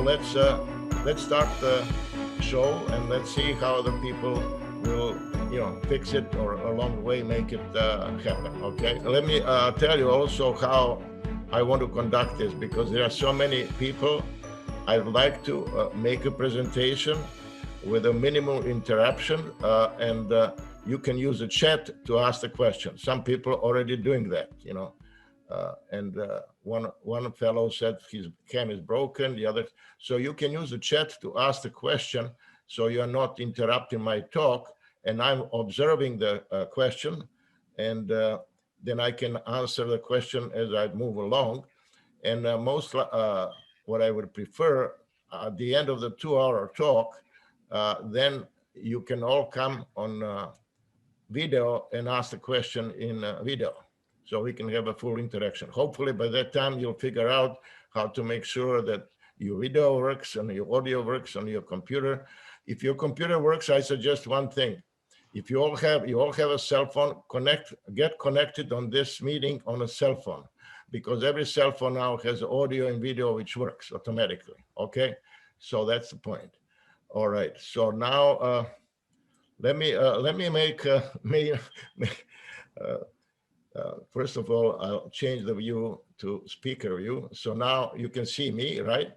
let's start the show and let's see how the people will, fix it or along the way make it happen. Okay. Let me tell you also how I want to conduct this, because there are so many people. I'd like to make a presentation with a minimal interruption, and you can use the chat to ask the question. Some people are already doing that, and one fellow said his cam is broken, the other. So you can use the chat to ask the question, so you're not interrupting my talk, and I'm observing the question, and then I can answer the question as I move along. And what I would prefer at the end of the 2-hour talk, then you can all come on video and ask the question in video, so we can have a full interaction. Hopefully by that time you'll figure out how to make sure that your video works and your audio works on your computer. If your computer works, I suggest one thing. If you all have a cell phone, get connected on this meeting on a cell phone, because every cell phone now has audio and video which works automatically. Okay, so that's the point. All right, so now let me make first of all, I'll change the view to speaker view. So now you can see me, right?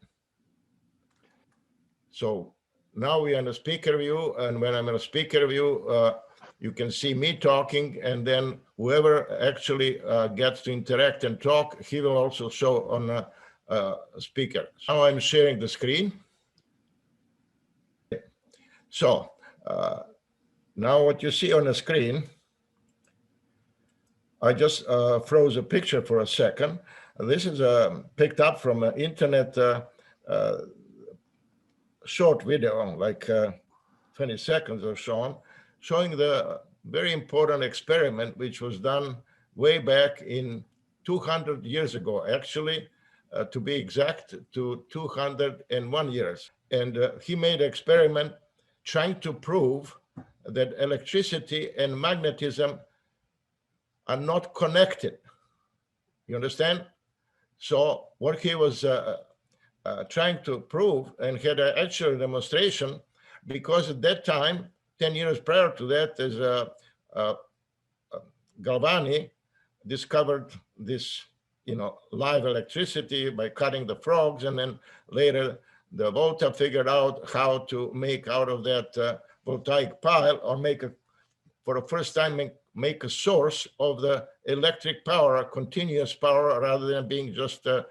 So now we're in a speaker view, and when I'm in a speaker view, you can see me talking, and then whoever actually gets to interact and talk, he will also show on a speaker. Now I'm sharing the screen. So now what you see on the screen, I just froze a picture for a second. This is picked up from an internet short video, like 20 seconds or so, showing the very important experiment which was done way back in 200 years ago, actually, to be exact, to 201 years. And he made an experiment trying to prove that electricity and magnetism are not connected. You understand? So what he was trying to prove, and had an actual demonstration, because at that time, 10 years prior to that, is Galvani discovered this, live electricity by cutting the frogs, and then later the Volta figured out how to make out of that voltaic pile, or for the first time, make a source of the electric power, a continuous power, rather than being just, the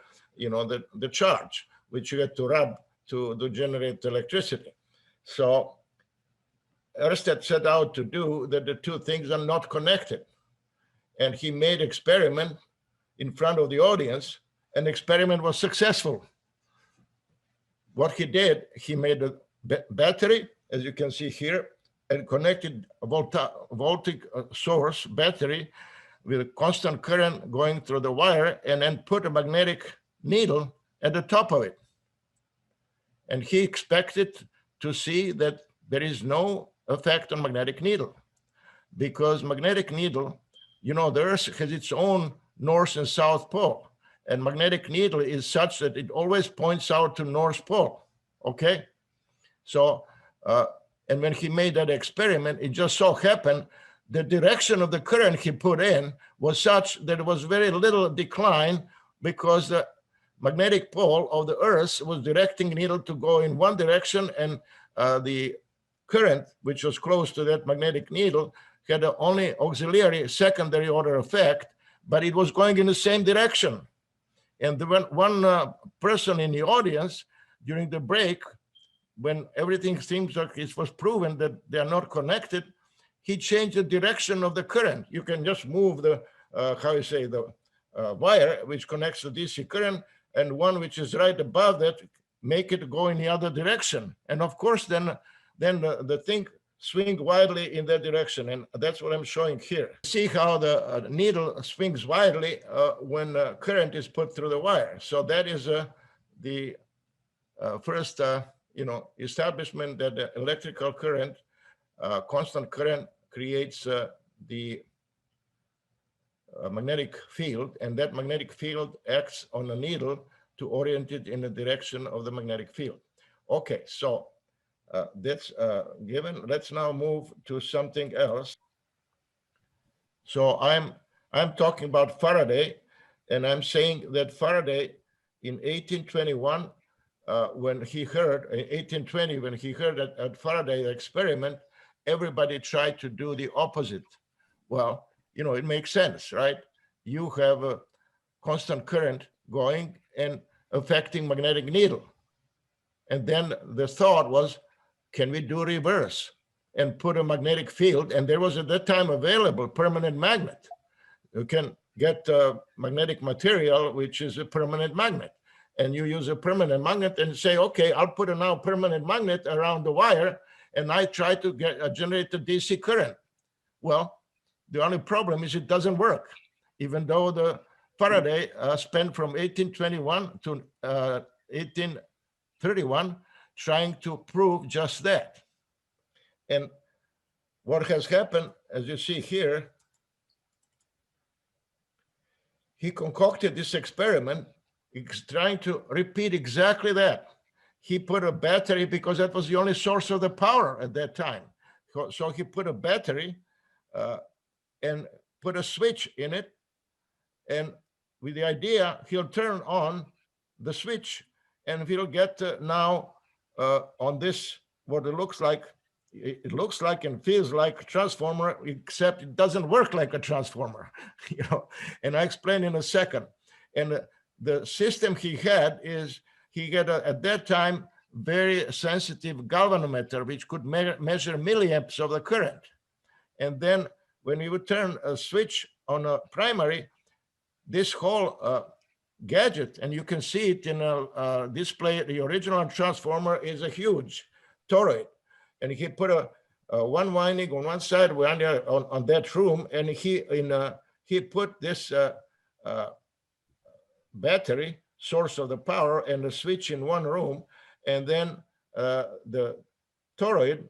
charge, which you had to rub to generate electricity. So Oersted set out to do that the two things are not connected. And he made experiment in front of the audience, and the experiment was successful. What he did, he made a battery, as you can see here, and connected a voltaic source battery with a constant current going through the wire, and then put a magnetic needle at the top of it. And he expected to see that there is no effect on magnetic needle, because magnetic needle, the Earth has its own north and south pole, and magnetic needle is such that it always points out to north pole. Okay, so and when he made that experiment, it just so happened the direction of the current he put in was such that there was very little decline, because the magnetic pole of the Earth was directing needle to go in one direction, and the current, which was close to that magnetic needle, had only auxiliary secondary order effect, but it was going in the same direction. And one person in the audience during the break, when everything seems like it was proven that they are not connected, he changed the direction of the current. You can just move the, the wire, which connects the DC current, and one which is right above that, make it go in the other direction. And of course, then the thing swing widely in that direction. And that's what I'm showing here. See how the needle swings widely when current is put through the wire. So that is the first, establishment that the electrical current, constant current, creates the magnetic field, and that magnetic field acts on a needle to orient it in the direction of the magnetic field. Okay, so that's given. Let's now move to something else. So I'm talking about Faraday, and I'm saying that Faraday in 1821, when he heard, 1820, when he heard at Faraday experiment, everybody tried to do the opposite. Well, you know, it makes sense, right? You have a constant current going and affecting magnetic needle. And then the thought was, can we do reverse and put a magnetic field? And there was at that time available permanent magnet. You can get magnetic material, which is a permanent magnet. And you use a permanent magnet and say, okay, I'll put a now permanent magnet around the wire, and I try to generate a DC current. Well, the only problem is it doesn't work, even though the Faraday spent from 1821 to 1831 trying to prove just that. And what has happened, as you see here, he concocted this experiment. He's trying to repeat exactly that. He put a battery, because that was the only source of the power at that time. So he put a battery and put a switch in it. And with the idea, he'll turn on the switch and we'll get now on this, what it looks like and feels like a transformer, except it doesn't work like a transformer, you know, and I explain in a second. And the system he had is, he had at that time very sensitive galvanometer, which could measure milliamps of the current. And then when you would turn a switch on a primary, this whole gadget, and you can see it in a display, the original transformer is a huge toroid. And he put a one winding on one side, on that room, and he put this battery source of the power and the switch in one room, and then the toroid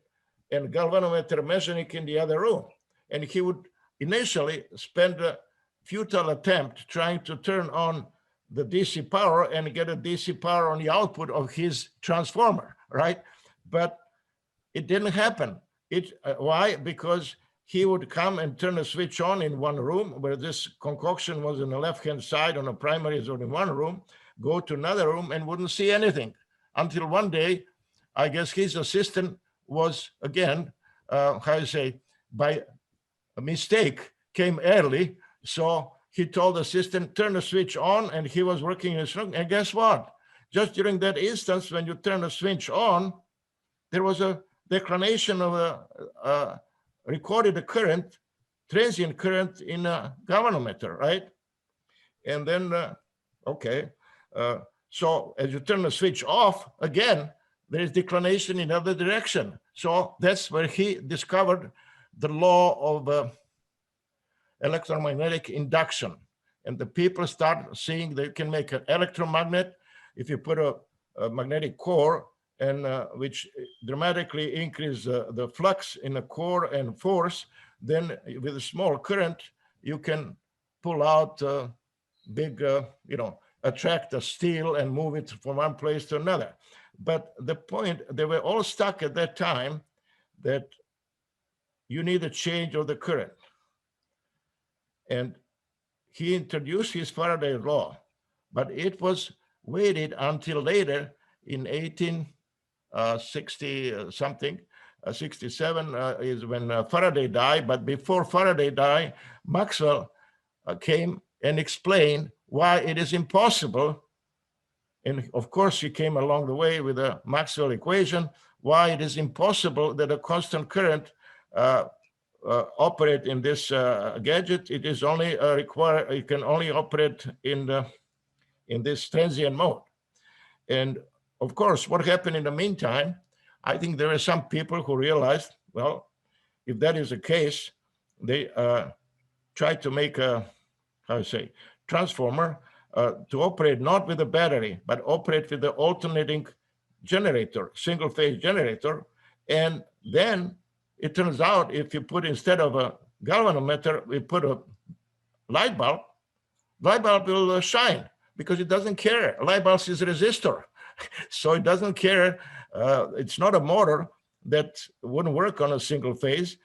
and galvanometer measuring in the other room. And he would initially spend a futile attempt trying to turn on the DC power and get a DC power on the output of his transformer, right? But it didn't happen. Why? Because he would come and turn a switch on in one room, where this concoction was on the left-hand side, on the primaries or in one room, go to another room and wouldn't see anything. Until one day, I guess his assistant was, again, by a mistake, came early. So he told the assistant, turn the switch on, and he was working in his room. And guess what? Just during that instance, when you turn the switch on, there was a declination of a recorded current, transient current in a galvanometer, right? And then, so as you turn the switch off, again, there is declination in the other direction. So that's where he discovered the law of electromagnetic induction. And the people start seeing they can make an electromagnet if you put a magnetic core, and which dramatically increase the flux in the core and force. Then with a small current, you can pull out big, attract a steel and move it from one place to another. But the point, they were all stuck at that time that you need a change of the current. And he introduced his Faraday law, but it was waited until later in 1860 67 is when Faraday died. But before Faraday died, Maxwell came and explained why it is impossible. And of course, he came along the way with the Maxwell equation, why it is impossible that a constant current operate in this gadget. It is only it can only operate in this transient mode. And of course, what happened in the meantime, I think there are some people who realized, well, if that is the case, they tried to make a, transformer to operate not with a battery, but operate with the alternating generator, single phase generator. And then it turns out if you put, instead of a galvanometer, we put a light bulb will shine. because it doesn't care. A light bulb is a resistor, so it doesn't care. It's not a motor that wouldn't work on a single phase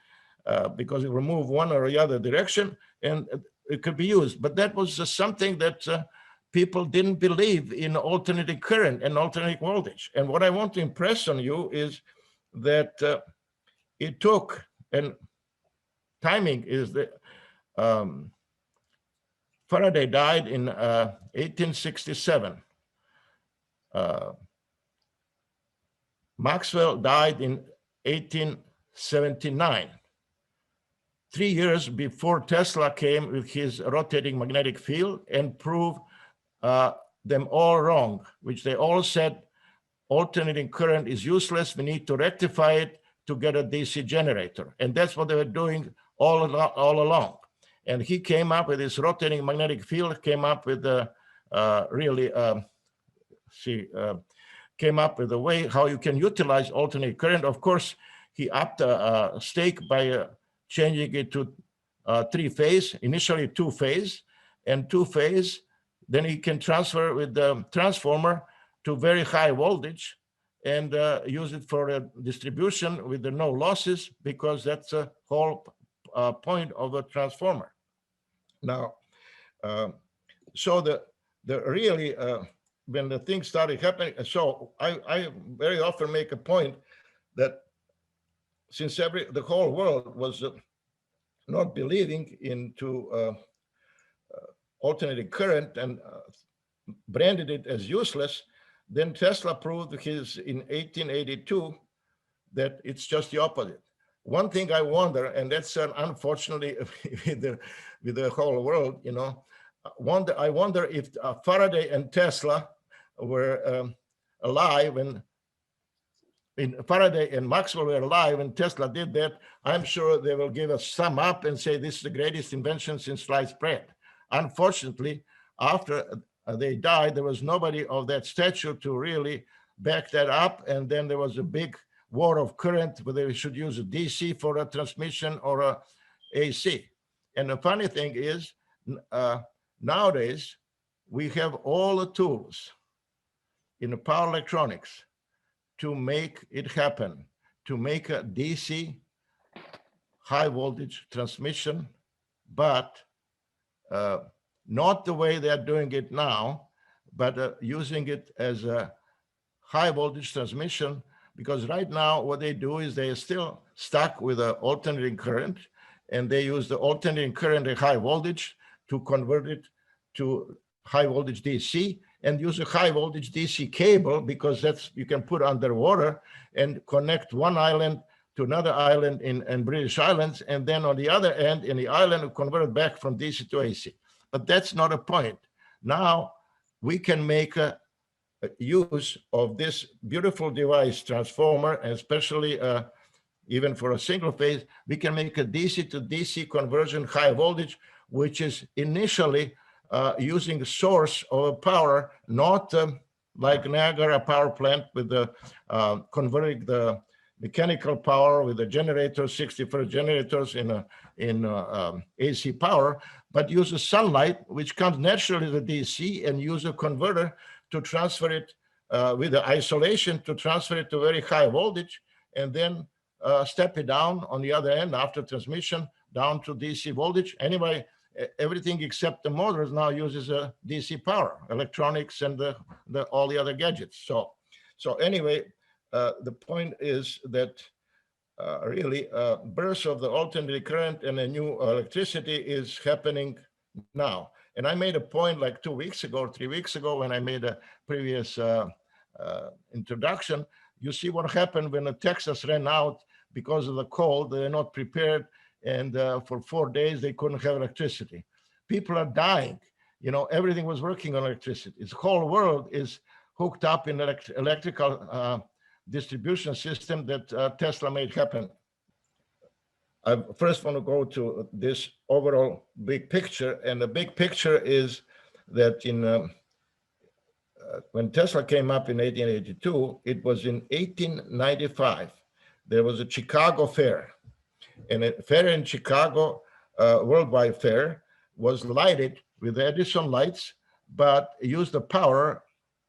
because it will move one or the other direction, and it could be used. But that was something that people didn't believe in alternating current and alternating voltage. And what I want to impress on you is that it took, and timing is that Faraday died in 1867. Maxwell died in 1879. 3 years before Tesla came with his rotating magnetic field and proved them all wrong, which they all said alternating current is useless. We need to rectify it to get a DC generator. And that's what they were doing all along. And he came up with this rotating magnetic field, came up with the came up with a way how you can utilize alternating current. Of course, he upped a stake by changing it to 3-phase, initially 2-phase, and 2-phase. Then he can transfer with the transformer to very high voltage and use it for a distribution with the no losses, because that's the whole point of a transformer. Now, so the really, when the things started happening, so I very often make a point that since the whole world was not believing into alternating current and branded it as useless, then Tesla proved his in 1882 that it's just the opposite. One thing I wonder, and that's unfortunately with the whole world, you know, I wonder if Faraday and Tesla were alive when Faraday and Maxwell were alive and Tesla did that. I'm sure they will give us sum up and say this is the greatest invention since sliced bread. Unfortunately, after they died, there was nobody of that stature to really back that up. And then there was a big war of current, whether we should use a DC for a transmission or a AC. And the funny thing is, nowadays, we have all the tools in the power electronics to make it happen, to make a DC high voltage transmission, but not the way they're doing it now, but using it as a high voltage transmission, because right now what they do is they're still stuck with an alternating current, and they use the alternating current at high voltage to convert it to high voltage DC, and use a high voltage DC cable, because that's you can put underwater and connect one island to another island in British Islands, and then on the other end in the island convert it back from DC to AC. But that's not a point. Now we can make a use of this beautiful device transformer, and especially even for a single phase, we can make a DC to DC conversion high voltage, which is initially using the source of power, not like Niagara power plant with the converting the mechanical power with the generators, 61st generators in AC power, but use the sunlight, which comes naturally to DC, and use a converter to transfer it with the isolation to transfer it to very high voltage, and then step it down on the other end after transmission down to DC voltage. Anyway, everything except the motors now uses a DC power, electronics, and all the other gadgets. So anyway, the point is that really burst of the alternating current and a new electricity is happening now. And I made a point like 2 weeks ago, 3 weeks ago, when I made a previous introduction. You see what happened when Texas ran out because of the cold. They're not prepared, and for 4 days they couldn't have electricity. People are dying. You know, everything was working on electricity. The whole world is hooked up in electrical distribution system that Tesla made happen. I first want to go to this overall big picture, and the big picture is that when Tesla came up in 1882, it was in 1895. There was a Chicago fair, and a fair in Chicago, worldwide fair, was lighted with Edison lights but used the power,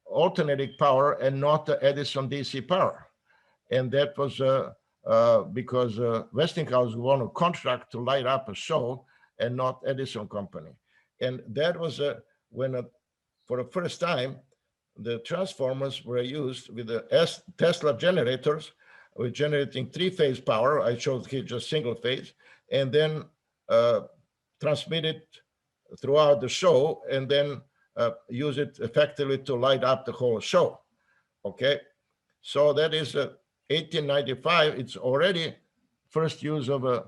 alternating power, and not the Edison DC power. And that was because Westinghouse won a contract to light up a show and not Edison Company. And that was when, for the first time, the transformers were used with the Tesla generators, with generating three-phase power. I showed here just single phase, and then transmit it throughout the show, and then use it effectively to light up the whole show. Okay, so that is 1895. It's already first use of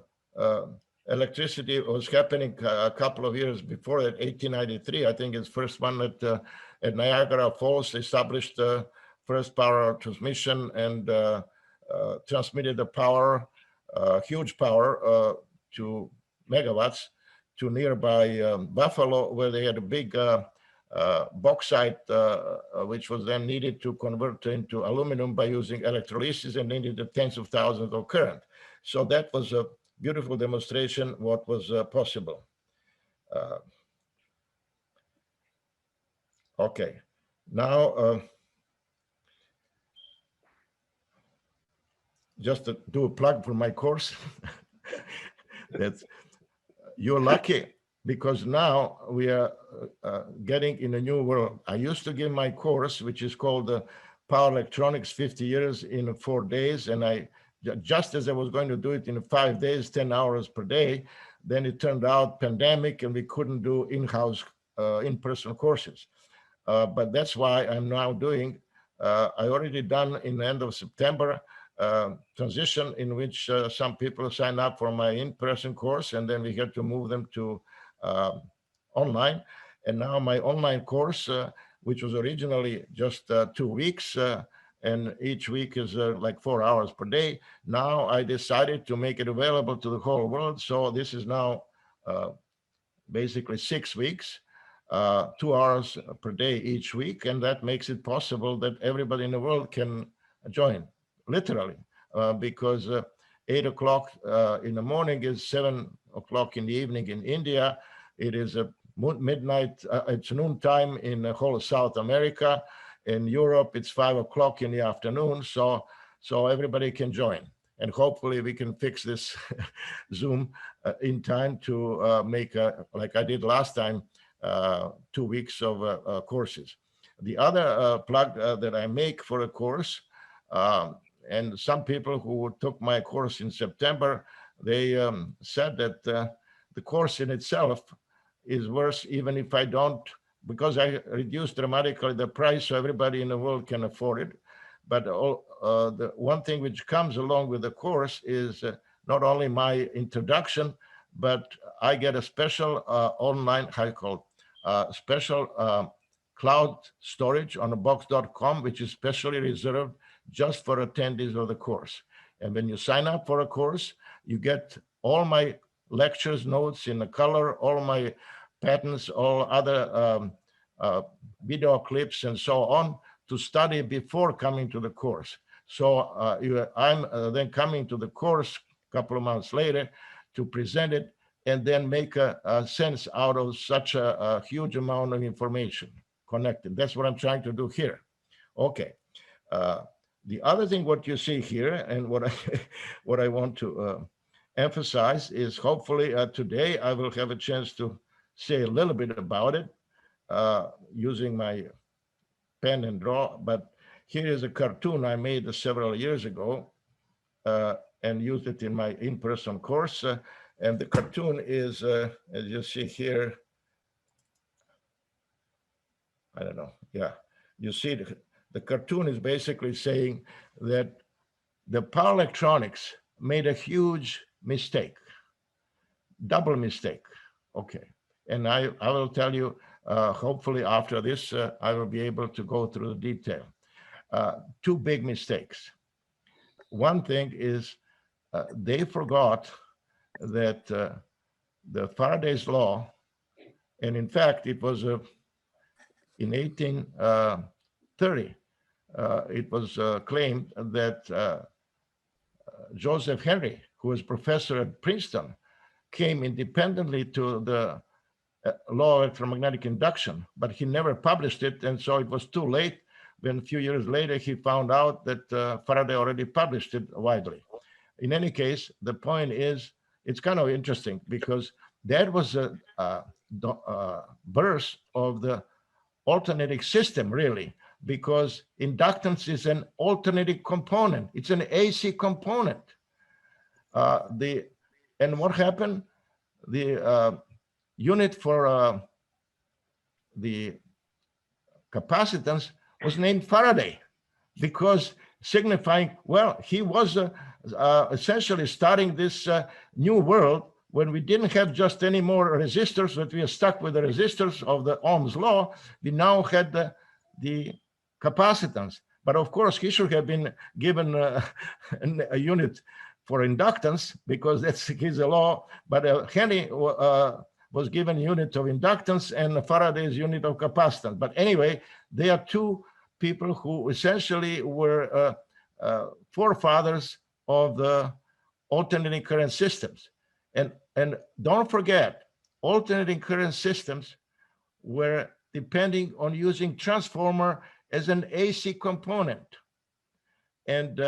electricity was happening a couple of years before that. 1893, I think, is first one at Niagara Falls established first power transmission and transmitted the power, huge power, to megawatts to nearby Buffalo, where they had a big bauxite, which was then needed to convert into aluminum by using electrolysis, and needed the tens of thousands of current. So that was a beautiful demonstration what was possible. Okay, now just to do a plug for my course. That's, you're lucky, because now we are getting in a new world. I used to give my course, which is called Power Electronics 50 Years in 4 days. And I, just as I was going to do it in 5 days, 10 hours per day, then it turned out pandemic and we couldn't do in-house, in-person courses. But that's why I'm now doing, I already done in the end of September, transition in which some people sign up for my in-person course, and then we had to move them to online. And now my online course, which was originally just 2 weeks, and each week is like 4 hours per day. Now I decided to make it available to the whole world. So this is now basically 6 weeks, 2 hours per day each week. And that makes it possible that everybody in the world can join, literally, because 8 o'clock in the morning is 7 o'clock in the evening in India. It is a midnight, it's noontime in the whole of South America. In Europe, it's 5 o'clock in the afternoon. So everybody can join. And hopefully we can fix this Zoom in time to make, like I did last time, 2 weeks of courses. The other plug that I make for a course, and some people who took my course in September, they said that the course in itself is worse even if I don't, because I reduced dramatically the price so everybody in the world can afford it. But the one thing which comes along with the course is not only my introduction, but I get a special online, how you call it, special cloud storage on a box.com, which is specially reserved just for attendees of the course. And when you sign up for a course, you get all my lectures, notes in the color, all my patents, all other video clips and so on to study before coming to the course. So I'm then coming to the course a couple of months later to present it and then make a sense out of such a huge amount of information connected. That's what I'm trying to do here. Okay. The other thing what you see here and what I want to emphasize is hopefully today I will have a chance to say a little bit about it using my pen and draw. But here is a cartoon I made several years ago and used it in my in-person course. And the cartoon is, as you see here, I don't know, yeah. You see the cartoon is basically saying that the power electronics made a huge mistake, double mistake. Okay, and I will tell you, hopefully after this, I will be able to go through the detail. Two big mistakes. One thing is they forgot that the Faraday's law, and in fact, it was in 1830, it was claimed that Joseph Henry, who was professor at Princeton, came independently to the law of electromagnetic induction, but he never published it, and so it was too late. When a few years later he found out that Faraday already published it widely. In any case, the point is, it's kind of interesting because that was a birth of the alternating system, really, because inductance is an alternating component. It's an AC component. And what happened? The unit for the capacitance was named Faraday, because signifying, well, he was essentially starting this new world when we didn't have just any more resistors, but we are stuck with the resistors of the Ohm's law. We now had the capacitance. But of course, he should have been given a unit for inductance, because that's his law. But Henry was given unit of inductance and Faraday's unit of capacitance. But anyway, they are two people who essentially were forefathers of the alternating current systems. And don't forget, alternating current systems were depending on using transformer as an AC component, and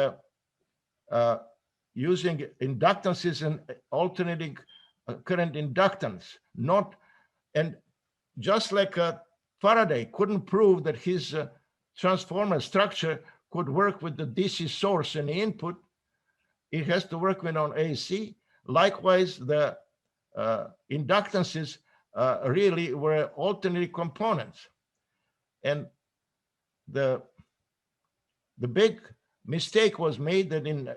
using inductances and alternating current inductance. And just like Faraday couldn't prove that his transformer structure could work with the DC source and the input, it has to work with on AC. Likewise, the inductances really were alternating components. And the big mistake was made that in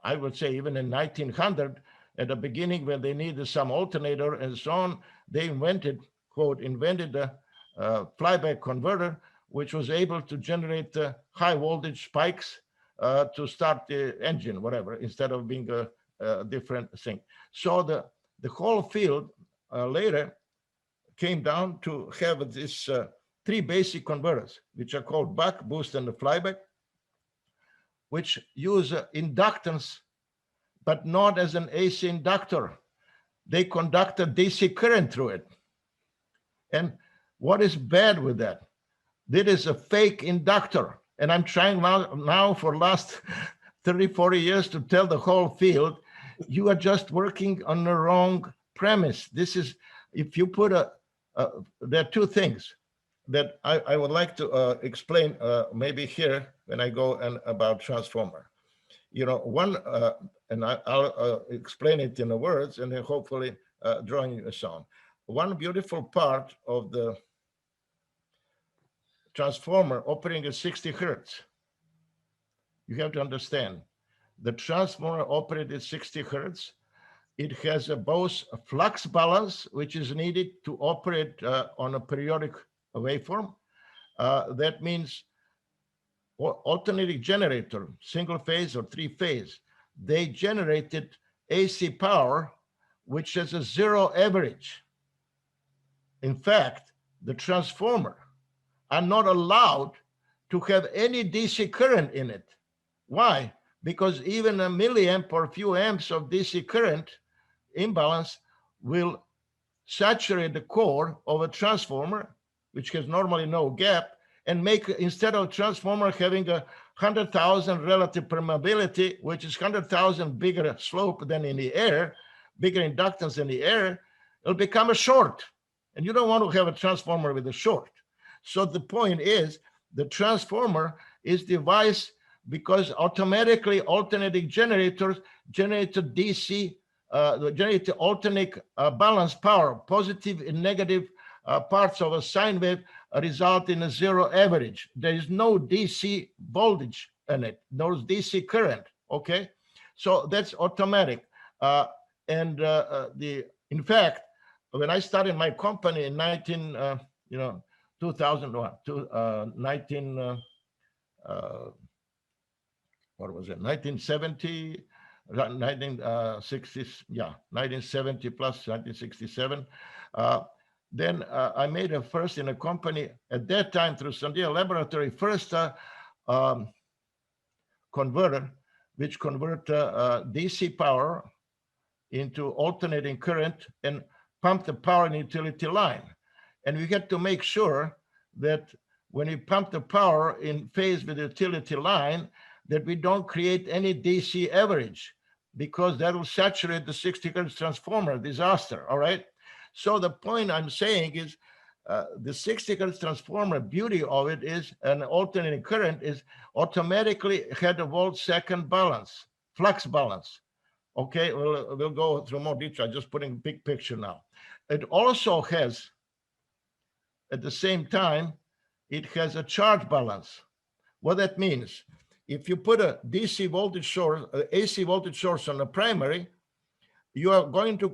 I would say even in 1900, at the beginning when they needed some alternator and so on, they invented a flyback converter, which was able to generate high voltage spikes to start the engine, whatever, instead of being a different thing. So the whole field later came down to have this three basic converters, which are called buck, boost, and the flyback, which use inductance, but not as an AC inductor. They conduct a DC current through it. And what is bad with that? That is a fake inductor. And I'm trying now for last 30, 40 years to tell the whole field, you are just working on the wrong premise. This is, if you put there are two things that I would like to explain maybe here when I go about transformer. You know, one, and I'll explain it in the words and then hopefully drawing a sound. One beautiful part of the transformer operating at 60 hertz, you have to understand, the transformer operated at 60 hertz. It has both a flux balance, which is needed to operate on a periodic waveform. That means alternating generator, single phase or three phase, they generated AC power, which has a zero average. In fact, the transformer are not allowed to have any DC current in it. Why? Because even a milliamp or a few amps of DC current imbalance will saturate the core of a transformer, which has normally no gap, and make, instead of transformer having 100,000 relative permeability, which is 100,000 bigger slope than in the air, bigger inductance in the air, it'll become a short. And you don't want to have a transformer with a short. So the point is, the transformer is devised because automatically alternating generators generate a DC, generate the alternate balance power, positive and negative parts of a sine wave result in a zero average. There is no DC voltage in it, no DC current, okay? So that's automatic. In fact, when I started my company in 2001, 1970, 1960s, yeah, 1970 plus 1967. Then I made a first in a company at that time through Sandia Laboratory, first converter, which convert DC power into alternating current and pump the power in utility line. And we had to make sure that when we pump the power in phase with the utility line, that we don't create any DC average, because that will saturate the 60 hertz transformer, disaster, all right? So the point I'm saying is the 60 hertz transformer, beauty of it is an alternating current is automatically had a volt-second balance, flux balance. Okay, we'll go through more detail, just putting big picture now. It also has, at the same time, it has a charge balance. What that means, if you put a DC voltage source, AC voltage source on the primary, you are going to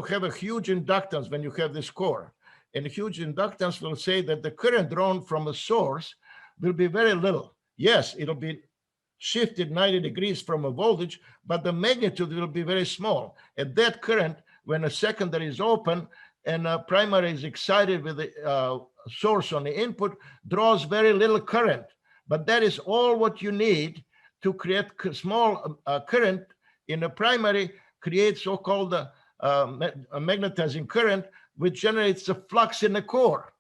have a huge inductance when you have this core. And huge inductance will say that the current drawn from a source will be very little. Yes, it'll be shifted 90 degrees from a voltage, but the magnitude will be very small. And that current, when a secondary is open and a primary is excited with the source on the input, draws very little current. But that is all what you need to create small current in the primary, create so-called magnetizing current, which generates a flux in the core.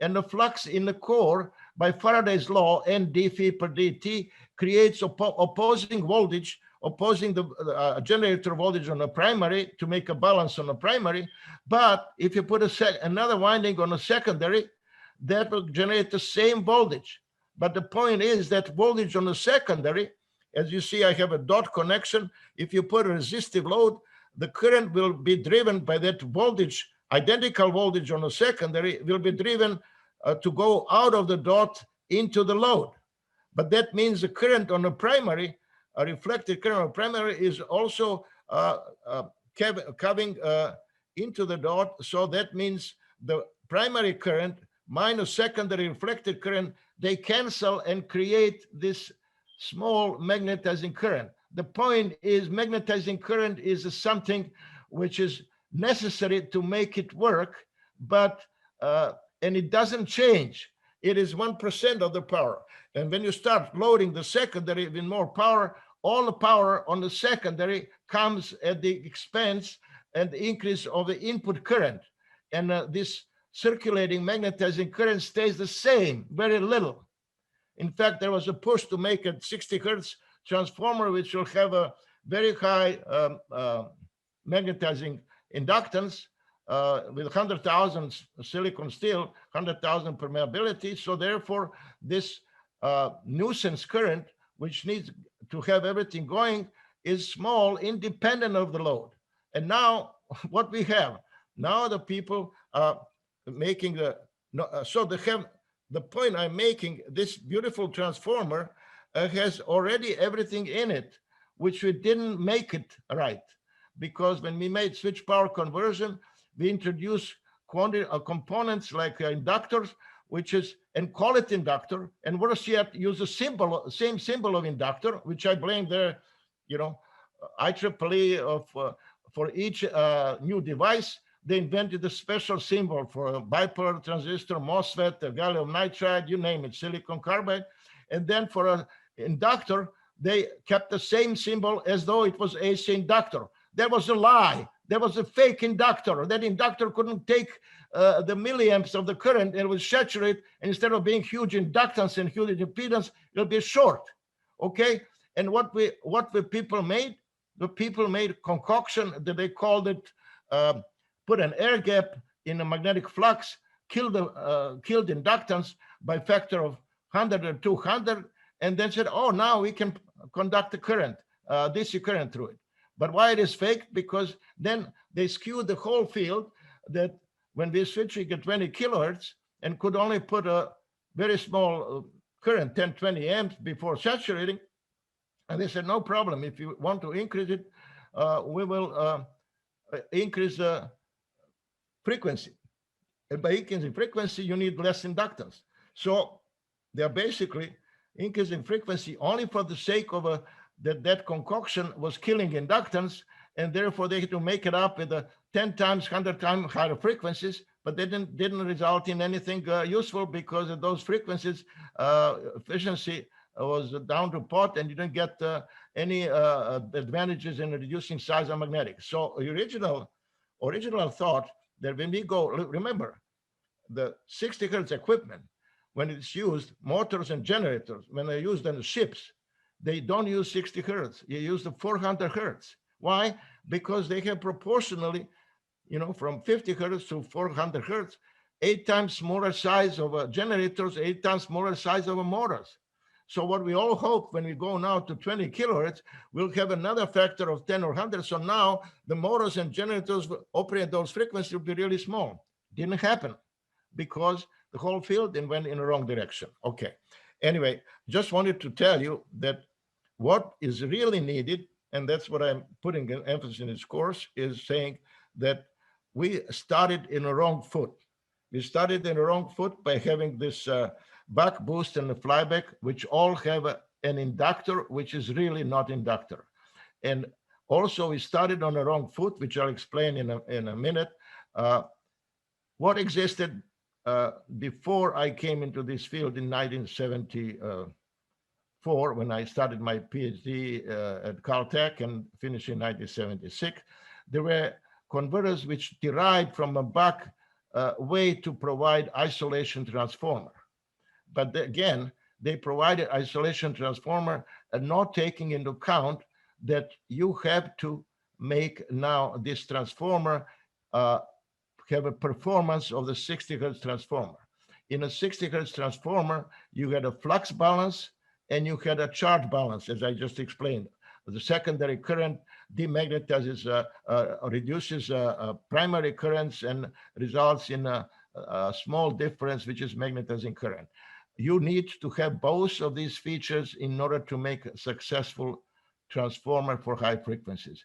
And the flux in the core, by Faraday's law, N d phi per dt, creates opposing voltage, opposing the generator voltage on the primary to make a balance on the primary. But if you put another winding on a secondary, that will generate the same voltage. But the point is that voltage on the secondary, as you see, I have a dot connection. If you put a resistive load, the current will be driven by that voltage, identical voltage on the secondary will be driven to go out of the dot into the load. But that means the current on the primary, a reflected current on the primary, is also coming into the dot. So that means the primary current minus secondary reflected current, they cancel and create this small magnetizing current. The point is magnetizing current is something which is necessary to make it work, but and it doesn't change. It is 1% of the power. And when you start loading the secondary with more power, all the power on the secondary comes at the expense and the increase of the input current. And this circulating magnetizing current stays the same, very little. In fact, there was a push to make a 60 hertz transformer, which will have a very high magnetizing inductance with 100,000 silicon steel, 100,000 permeability. So therefore, this nuisance current, which needs to have everything going, is small, independent of the load. And now what we have, now the people are making the point I'm making, this beautiful transformer has already everything in it, which we didn't make it right. Because when we made switch power conversion, we introduced components like inductors, which is, and call it inductor, and worse yet, use a symbol, same symbol of inductor, which I blame their, IEEE for each new device. They invented a special symbol for a bipolar transistor, MOSFET, gallium nitride, you name it, silicon carbide. And then for an inductor, they kept the same symbol as though it was AC inductor. That was a lie. That was a fake inductor. That inductor couldn't take the milliamps of the current, and it would saturate. And instead of being huge inductance and huge impedance, it'll be short. Okay. And what the people made? The people made concoction that they called it. Put an air gap in a magnetic flux, killed inductance by factor of 100 or 200, and then said, oh, now we can conduct a current, DC current through it. But why it is fake? Because then they skewed the whole field, that when we're switching at 20 kilohertz and could only put a very small current, 10, 20 amps before saturating, and they said, no problem. If you want to increase it, we will increase the frequency. And by increasing frequency, you need less inductance. So they're basically increasing frequency only for the sake of that concoction was killing inductance, and therefore they had to make it up with 10 times, 100 times higher frequencies, but they didn't result in anything useful, because of those frequencies, efficiency was down to pot, and you didn't get any advantages in reducing size of magnetic. So original thought that when we go, remember, the 60 hertz equipment, when it's used, motors and generators, when they're used on the ships, they don't use 60 hertz. You use the 400 hertz. Why? Because they have proportionally, from 50 hertz to 400 hertz, 8 times smaller size of generators, 8 times smaller size of motors. So what we all hope when we go now to 20 kilohertz, we'll have another factor of 10 or 100. So now the motors and generators operate those frequencies will be really small. Didn't happen because the whole field then went in the wrong direction. Okay. Anyway, just wanted to tell you that what is really needed, and that's what I'm putting an emphasis in this course, is saying that we started in the wrong foot. We started in the wrong foot by having this buck boost and the flyback, which all have an inductor, which is really not inductor. And also we started on the wrong foot, which I'll explain in a minute. What existed before I came into this field in 1974, when I started my PhD at Caltech and finished in 1976, there were converters which derived from a buck way to provide isolation transformer. But again, they provided isolation transformer and not taking into account that you have to make now this transformer have a performance of the 60 hertz transformer. In a 60 hertz transformer, you had a flux balance and you had a charge balance, as I just explained. The secondary current demagnetizes, reduces primary currents and results in a small difference, which is magnetizing current. You need to have both of these features in order to make a successful transformer for high frequencies.